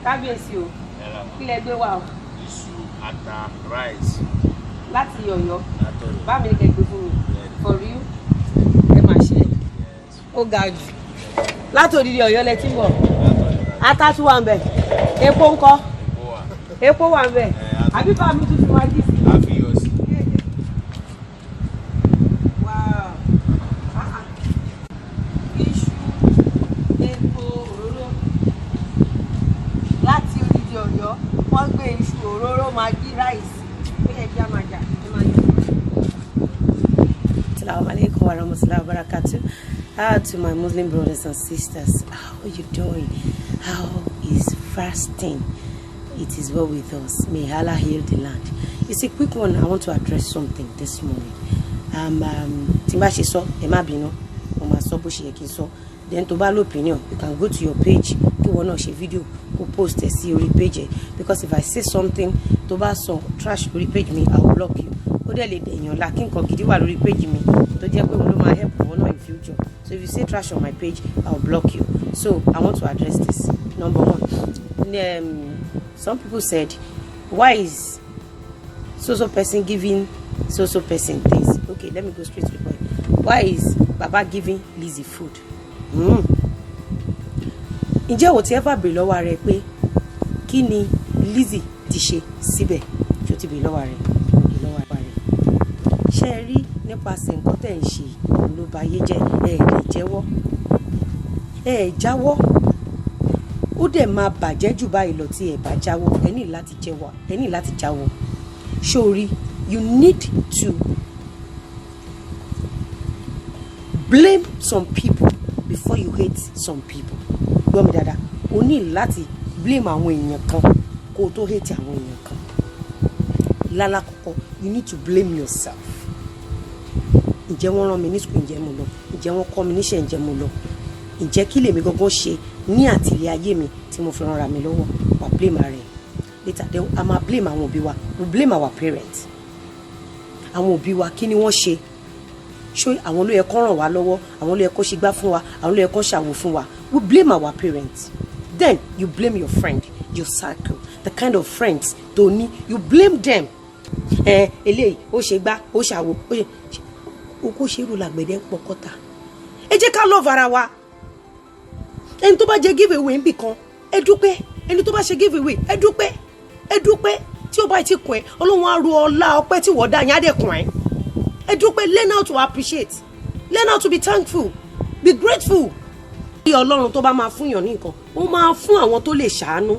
kábíyèsí o kí lẹ gbé wá o. Iṣu ata rice. láti Ọ̀yọ́ bá mi kẹ́ gbé fún mi for real ẹ máa ṣe ó ga jù láti odidi Ọ̀yọ́ lẹ ti bọ̀ ata tún wà ń bẹ̀ epo ńkọ́ epo wà ń bẹ̀ àbí bá mi tún fi wá dì sí. Wọ́n gbé iṣu òróró magi rice ó yẹ kí a máa jà ẹ máa yọ. Assalamu alaikum warahmatullahi wabarakatuh. To my Muslim brothers and sisters, how are you doing? How is fasting? It is well with us. May Allah heal the land. It's a quick one. I want to address something this morning. Tí n bá ṣe sọ ẹ má bínú mo máa sọ bó ṣe yẹ kí n sọ. Then to bá l'opinion, you can go to your page kí wọ́n náà ṣe video kó post ẹ̀ sí orí page ẹ̀, because if I say something tó bá sọ trash lórí page mi I will block you. Ó dẹ̀ lè dẹ̀yàn la kí nǹkan gidi wà lórí page mi tó jẹ́ pé òun ló máa help wọ́n náà in future. So if you say trash on my page I will block you. So I want to address this. Number one, some people said, why is so person giving so person things? Okay, let me go straight to the point. Why is Baba giving Lizzy food? Ǹjẹ́ o ti ever bèrè lọ́wọ́ rẹ pé kí ni Lizzy ti ṣe síbẹ̀ tí o ti bèrè lọ́wọ́ rẹ ṣé ẹ rí nípasẹ̀ nǹkan tẹ̀ ń ṣe ló ba ayé jẹ́ ẹ lè jẹ́wọ́ ẹ jáwọ́ ó dẹ̀ máa bàjẹ́ jù báyìí lọ tí ẹ bá jáwọ́ ẹ ní láti jẹ́wọ́ ẹ ní láti jáwọ́ sórí you need to blame some people before you hate some people. Gbọ́ mi dáadáa o ní láti blame àwọn èèyàn kan kó o tó hate àwọn èèyàn kan. Lálákọ̀ọ́kọ́ you need to blame yourself. Ǹjẹ́ wọ́n rán mi ní school ǹjẹ́ mo lọ? Ǹjẹ́ wọ́n kọ́ mi níṣẹ́ ǹjẹ́ mo lọ? Ǹjẹ́ kí lèmi gangan ṣe ní àtìlẹ́ ayé mi tí mo fi ránra mi lọ́wọ́? Wà blame ara ẹ̀. Later then a máa blame àwọn òbí wa. We blame our parents. Àwọn òbí wa kí ni wọ́n ṣe? Ṣé àwọn ló yẹ kó ràn wá lọ́wọ́, àwọn ló yẹ kó ṣe gbá fún wa, àwọn ló yẹ kó ṣàwò fún wa. We blame our parents. Then you blame your friend, your circle, the kind of friends tó ní. You blame them. Eléyìí ó ṣe gbá, ó ṣàwò, ó ṣe kó ṣe rú làgbẹ̀dẹ̀ pọkọ́ta. Ẹ jẹ́ ká love ara wa. Ẹni tó bá jẹ give away nbì kan, ẹ dúpẹ́. Ẹni tó bá ṣe give away, ẹ dúpẹ́. Ẹ dúpẹ́. Tí ó bá ti kún ẹ, Ọlọ́run á ro ọlá ọpẹ́ tí wọ́n dá yẹn á dẹ̀ kún ẹ. Ẹ dúpẹ́, learn how to appreciate, learn how to be thankful, be grateful. Bí Ọlọ́run tó bá máa fún yàn ní nǹkan ó máa fún àwọn tó lè ṣàánú.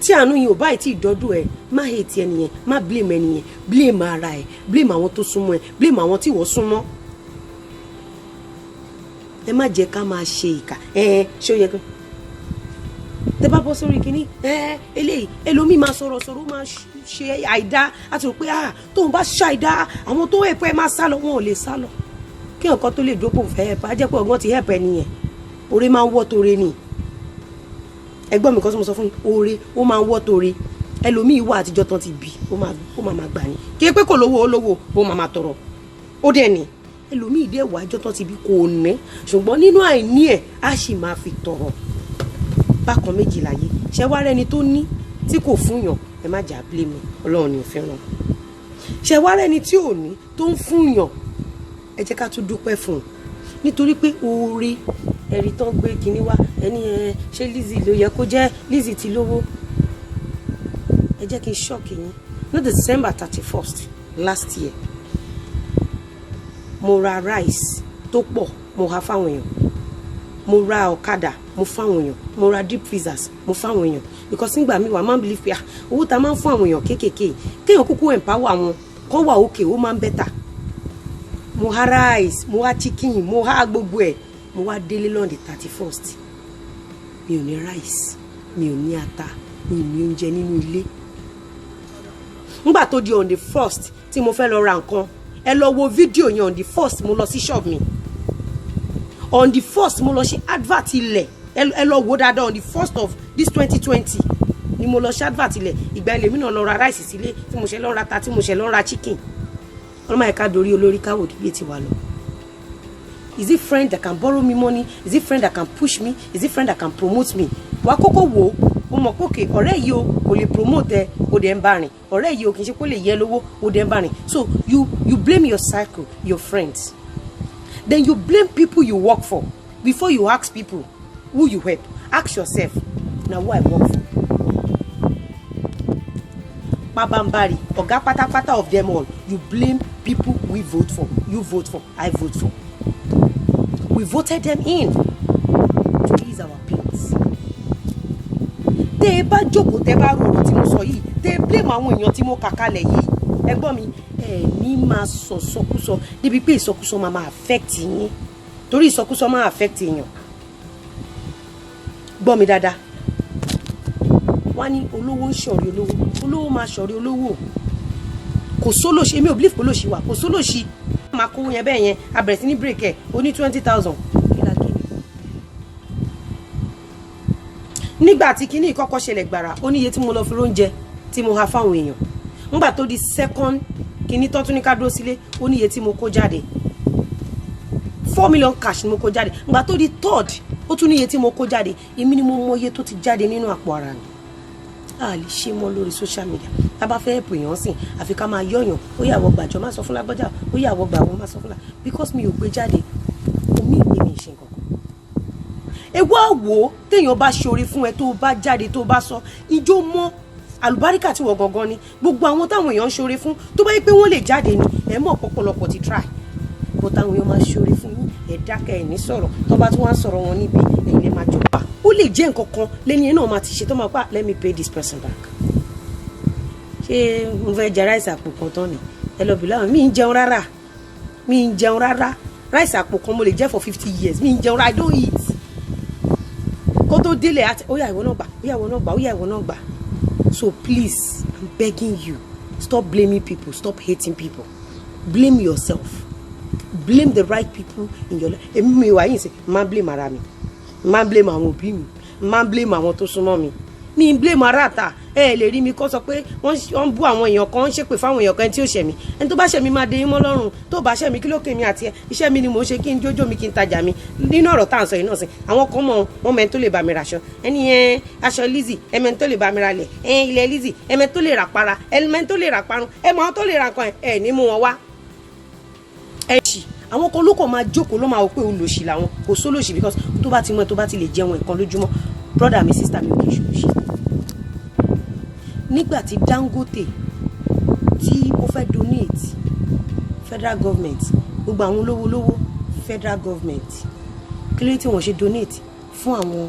Tí àánú yìí ò báyìí tí ìdọ́dún ẹ má hate ẹnìyẹn, má blame ẹnìyẹn, blame ara ẹ, blame àwọn tó súnmọ́ ẹ, blame àwọn tí wọ́n súnmọ́. Ẹ má jẹ́ ká máa ṣe ìkà ṣé ó yẹ kí tẹ bá bọ́ sórí kínní eléyìí ẹlòmíì máa sọ̀rọ̀ máa ṣe àìdá àti rò pé tóun bá ṣàìdá àwọn tó ẹ̀pẹ́ máa sálọ wọn ò lè sálọ kí nǹkan tó lè dópò fẹ́ ẹ̀pẹ́ á jẹ́ pé ọgbọ́n ti ẹ̀pẹ́ nìyẹn oore máa ń wọ́ toore ni ẹgbọ́n mi kan tí mo sọ fún yín oore ó máa ń wọ́ toore ẹlòmíì wà àtijọ́ tán ti bì ó máa gbà ní kí ẹ pé kò lówó ó lówó ó máa tọrọ ó dẹ̀ ní ẹlòmíì dẹ̀ wà àjọ tán ti bì kò ní ṣùgbọ́n nínú àìní ẹ̀ á sì máa fi tọrọ bákan méjì láyé ṣe wá rẹni tó ní tí kò fún yàn ẹ má jà blame Ọlọ́run ni ò fẹ́ràn ṣe wá rẹni tí ò ní tó ń fún yàn ẹ jẹ́ ká tún dúpẹ́ fún un nítorí pé oore ẹ̀rí tán gbé kinní wá ẹni ṣé Lizzy ló yẹ kó jẹ́ Lizzy ti lówó ẹ jẹ́ kí n ṣọ́ọ̀kì yín ní December 31st last year mo ra rice tó pọ̀ mo ha fáwọn èèyàn mo ra ọ̀kadà mo fáwọn èèyàn mo ra deep freezers mo fáwọn èèyàn because nígbà míì wà máa ń believe pé owó tá a máa ń fún àwọn èèyàn kéékèèké kéèyàn kúkú empower àwọn kan wà òkè ó máa ń better mo ha rice mo ha chicken mo ha gbogbo ẹ̀ mo wá délé lọ́ndì 31st mi ò ní rice mi ò ní ata mi ò ní oúnjẹ nínú ilé nígbà tó di on the 1st tí mo fẹ́ lọ ra nǹkan ẹ lọ wo fídíò yẹn on the 1st mo lọ sí shop mi on the 1st mo lọ ṣe advert ilẹ̀ ẹ lọ wo dáadáa on the 1st of this 2020 ni mo lọ ṣe advert ilẹ̀ ìgbà ilé mi náà lọ ra rice sílé tí mo ṣe lọ ra ata tí mo ṣe lọ ra chicken ọlọ́mọ ẹ̀ka dorí olórí káwọ́ òdìbí ti wà lọ. Is it friend that can borrow me money? Is it friend that can push me? Is it friend that can promote me? Wà kọ́kọ́ wò o mọ̀ pé òkè ọ̀rẹ́ yìí o kò lè promote ẹ o dẹ̀ ń bá rìn ọ̀rẹ́ yìí o kì í ṣe kó lè yẹ lówó o dẹ̀ ń bá rìn so you blame your circle your friends then you blame people you work for before you ask people who you help ask yourself na who I work for. Pabambari ọ̀gá pátápátá of them all you blame people we vote for you vote for I vote for we voted them in to ease our pains. Tẹ́ ẹ bá jókòó tẹ́ bá rò ọ̀rọ̀ tí mo sọ yìí tẹ́ ẹ blame àwọn èèyàn tí mo kà kalẹ̀ yìí ẹ gbọ́ mi ẹ ní máa sọ sọkúsọ débi pé ìsọkúsọ máa affect yín torí ìsọkúsọ máa affect èèyàn gbọ́ mi dáadáa wọ́n ní olówó ń ṣọ̀rí olówó máa ṣọ̀rí olówó kò sólòṣì èmi ò believe kò lòṣì wà kò sólòṣì máa kówó yẹn bẹ́ẹ̀ yẹn abẹ̀rẹ̀ sí ní break ẹ̀ ó ní 20,000 nígbà tí kinní ìkọ́kọ́ ṣẹlẹ̀ gbàrà ó ní iye tí mo lọ fi róúnjẹ tí mo ha fáwọn èèyàn nígbà tó di second kinní tó tún ní ká dúró sílé ó ní iye tí mo kó jáde 4 million cash ni mo kó jáde nígbà tó di third ó tún ní iye tí mo kó jáde èmi ni mo mọ iye tó ti jáde nínú àpò ara mi a lè ṣe mọ́ lórí social media tá bá fẹ́ ẹ̀pù èèyàn sìn àfi ká máa yọ̀yàn ó yà wọ gbàjọ má sọ fún lágbọ́jà ó yà wọ gbà wọ́n má sọ fún la because mi ò gbé jáde omi ìgbé mi ṣe nǹkan ewu àwò téèyàn bá ṣoore fún ẹ tó bá jáde tó bá sọ ijó mọ́ àlùbáríkà tí wọ́n gangan ni gbogbo àwọn táwọn èèyàn ń ṣoore fún tó bá yẹ pé wọ́n lè jáde ni ẹ mọ̀ pọ̀pọ̀lọpọ̀ ti try bó táwọn èèyàn máa ṣoore fún yín ẹ dákẹ́ ẹ̀ ní sọ̀rọ̀ tó bá tún wá sọ̀rọ̀ wọn níbi ẹ̀yin lè máa jọba ó lè jẹ́ nǹkan kan lẹ́ni ẹ̀ náà máa ti ṣe tó máa pa let me pay this person back ṣé mo fẹ́ jẹ ráìsì àpò kan tán ni ẹ lọ bí láwọn mi ń jẹun rárá ráìsì àpò kan mo lè jẹ for 50 years mi ń jẹun rárá I don't eat kó tó délé àti ó yá ìwọ náà gbà so please I'm begging you stop blaming people stop hating people blame yourself blame the right people in your life èmi mi wà yìí sè máa blame ara mi máa blame àwọn òbí mi máa blame àwọn tó súnmọ́ mi mi ń blame ara ta ẹ lè rí mi kó sọ pé wọ́n bú àwọn èèyàn kan ń ṣépè fáwọn èèyàn kan tí ó ṣẹ̀ mí ẹni tó bá ṣẹ̀ mí máa dé yín mọ́ lọ́rùn tó bá ṣẹ̀ mí kí ló kè mí àti ẹ iṣẹ́ mi ni mò ń ṣe kí n jójó mi kí n tajà mi nínú ọ̀rọ̀ tá à ń sọ yìí náà sí àwọn kan mọ̀ wọ́n mẹ́ni tó lè bá mi raṣọ ẹni yẹn aṣọ Lizzy ẹmẹ́ni tó lè bá mi ra lẹ̀ ilẹ̀ Lizzy ẹmẹ́ni tó lè rà para ẹmẹ́ni tó lè rà parun ẹmọ́ tó lè rà kan ẹ ní mú wọn wá ẹ ṣì àwọn kan ló kàn máa jókòó ló máa wò pé olòṣì làwọn kò sólòṣì because tó bá ti mọ tó bá ti lè jẹun nǹkan lójúmọ́ brother mi sister mi ò kì í ṣòṣì nígbà tí Dangote tí ó fẹ́ donate federal government gbogbo àwọn olówó federal government kí ló tí wọ́n ṣe donate fún àwọn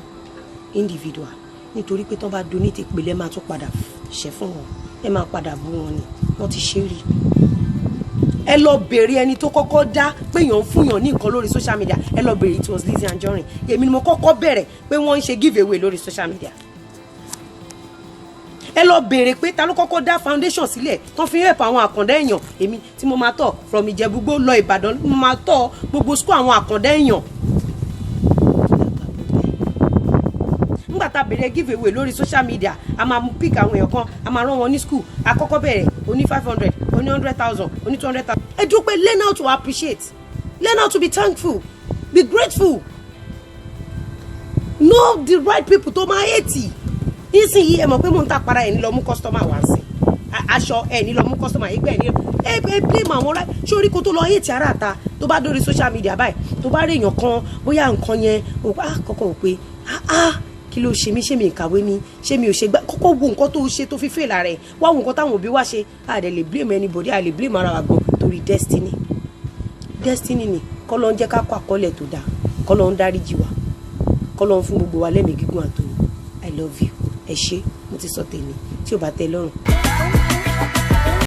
individual nítorí pé tó bá donate ìpìlẹ̀ máa tún padà ṣẹ́ fún wọn ẹ máa padà bú wọn ni wọ́n ti ṣe rí ẹ lọ bèrè ẹni tó kọ́kọ́ dá pé èèyàn ń fúnyàn ní nǹkan lórí social media ẹ lọ bèrè it was Lizzy Anjorin èmi ni mo kọ́kọ́ bẹ̀rẹ̀ pé wọ́n ń ṣe give away lórí social media ẹ lọ bèrè pé ta ló kọ́kọ́ dá foundation sílẹ̀ tó fi help àwọn àkàndá èèyàn èmi tí mo máa tọ̀ from Ìjẹ̀bú-Igbó lọ Ìbàdàn mo máa tọ̀ gbogbo school àwọn àkàndá èèyàn nígbà tá a bèrè give away lórí social media a máa pick àwọn èèyàn kan a máa rán wọn ní school àkọ́kọ́ bẹ̀rẹ̀ oní 500 oní 100,000 oní 200,000 ẹ dúró pé learn how to appreciate learn how to be thankful be grateful know the right people tó máa hate nísìnyí ẹ mọ̀ pé mò ń ta para ẹ̀ ní lọ mú customer wá sí aṣọ ẹ̀ ní lọ mú customer yìí gbẹ̀ ní ẹ blame àwọn ọ̀rẹ́ sórí kó tó lọ hate ara àta tó bá dórí social media báyìí tó bá rí èèyàn kan bóyá nǹkan yẹn kọ́kọ́ wò pé kí ló ṣe mí ṣé mi kàwé ni ṣé mi ò ṣe gbá kọ́kọ́ wo nǹkan tó ṣe tó fi fail ara ẹ̀ wá wo nǹkan táwọn òbí wá ṣe àdẹ lè blame anybody àlè blame ara wa gan torí destiny ni kọ́ ló ń jẹ́ ká kọ́ àkọọ́lẹ̀ tó dáa kọ́ ló ń dáríjì wa kọ́ ló ń fún gbogbo wa lẹ́mìí gígùn àtòyìn I love you ẹ ṣé mo ti sọ tèmi tí ò bá tẹ́ lọ́rùn.